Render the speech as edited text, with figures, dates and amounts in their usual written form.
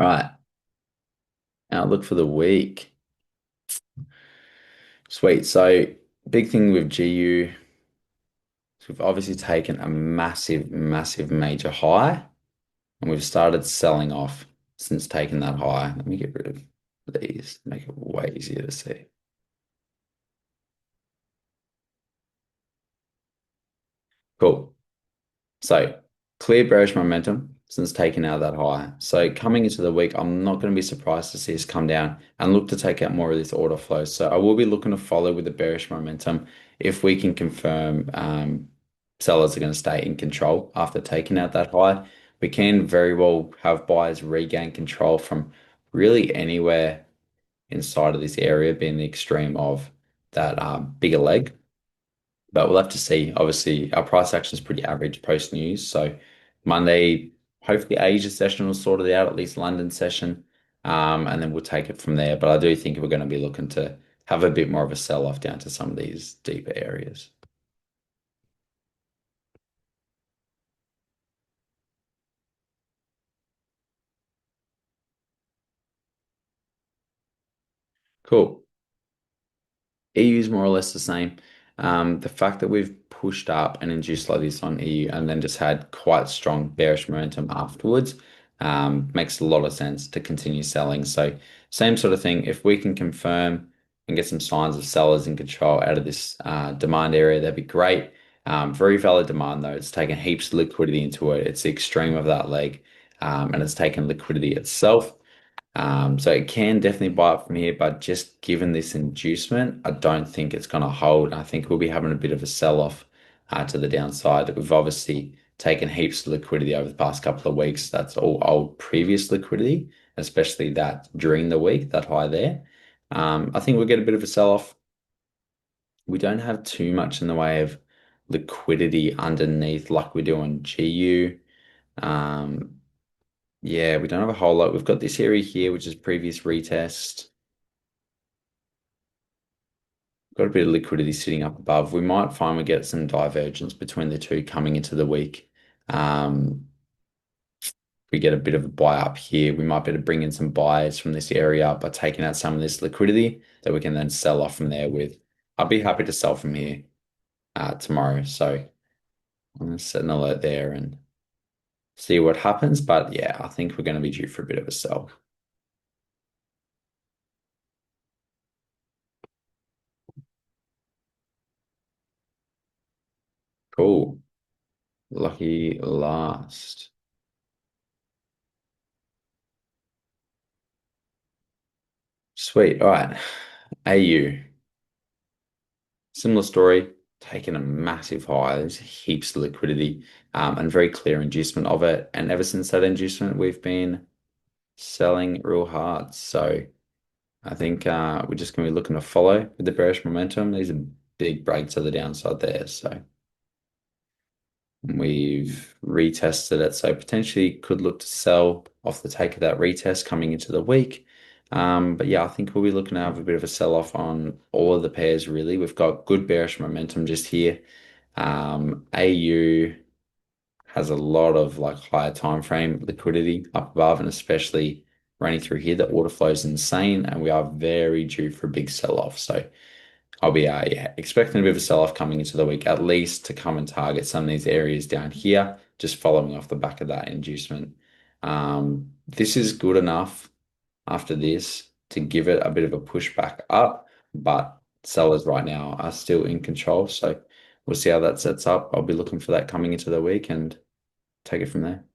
Right. Outlook for the week. Sweet. So big thing with GU is we've obviously taken a massive, massive major high and we've started selling off since taking that high. Let me get rid of these, make it way easier to see. Cool. So clear bearish momentum since taking out that high. So coming into the week, I'm not going to be surprised to see us come down and look to take out more of this order flow. So I will be looking to follow with the bearish momentum if we can confirm sellers are going to stay in control after taking out that high. We can very well have buyers regain control from really anywhere inside of this area, being the extreme of that bigger leg. But we'll have to see. Obviously, our price action is pretty average post news. So Monday, hopefully Asia session will sort it out, at least London session. And then we'll take it from there. But I do think we're going to be looking to have a bit more of a sell-off down to some of these deeper areas. Cool. EU is more or less the same. The fact that we've pushed up and induced like this on EU and then just had quite strong bearish momentum afterwards makes a lot of sense to continue selling. So same sort of thing. If we can confirm and get some signs of sellers in control out of this demand area, that'd be great. Very valid demand though. It's taken heaps of liquidity into it. It's the extreme of that leg, and it's taken liquidity itself. So it can definitely buy up from here, but just given this inducement, I don't think it's going to hold. I think we'll be having a bit of a sell-off to the downside. We've obviously taken heaps of liquidity over the past couple of weeks. That's all old previous liquidity, especially that during the week, that high there. I think we'll get a bit of a sell-off. We don't have too much in the way of liquidity underneath like we do on GU. Um, yeah, we don't have a whole lot. We've got this area here, which is previous retest. Got a bit of liquidity sitting up above. We might find we get some divergence between the two coming into the week. Um, we get a bit of a buy up here. We might be able to bring in some buys from this area by taking out some of this liquidity that we can then sell off from there with. I'd be happy to sell from here tomorrow. So I'm going to set an alert there and see what happens. But yeah, I think we're going to be due for a bit of a sell. Cool. Lucky last. Sweet. All right. AU. Similar story. Taken a massive high. There's heaps of liquidity and very clear inducement of it. And ever since that inducement, we've been selling real hard. So I think we're just going to be looking to follow with the bearish momentum. These are big breaks to the downside there. So we've retested it. So potentially could look to sell off the take of that retest coming into the week. But yeah, I think we'll be looking to have a bit of a sell-off on all of the pairs, really. We've got good bearish momentum just here. AU has a lot of like higher time frame liquidity up above, and especially running through here, the order flow is insane, and we are very due for a big sell-off. So I'll be yeah, expecting a bit of a sell-off coming into the week, at least to come and target some of these areas down here, just following off the back of that inducement. This is good enough after this to give it a bit of a push back up, but sellers right now are still in control. So we'll see how that sets up. I'll be looking for that coming into the week and take it from there.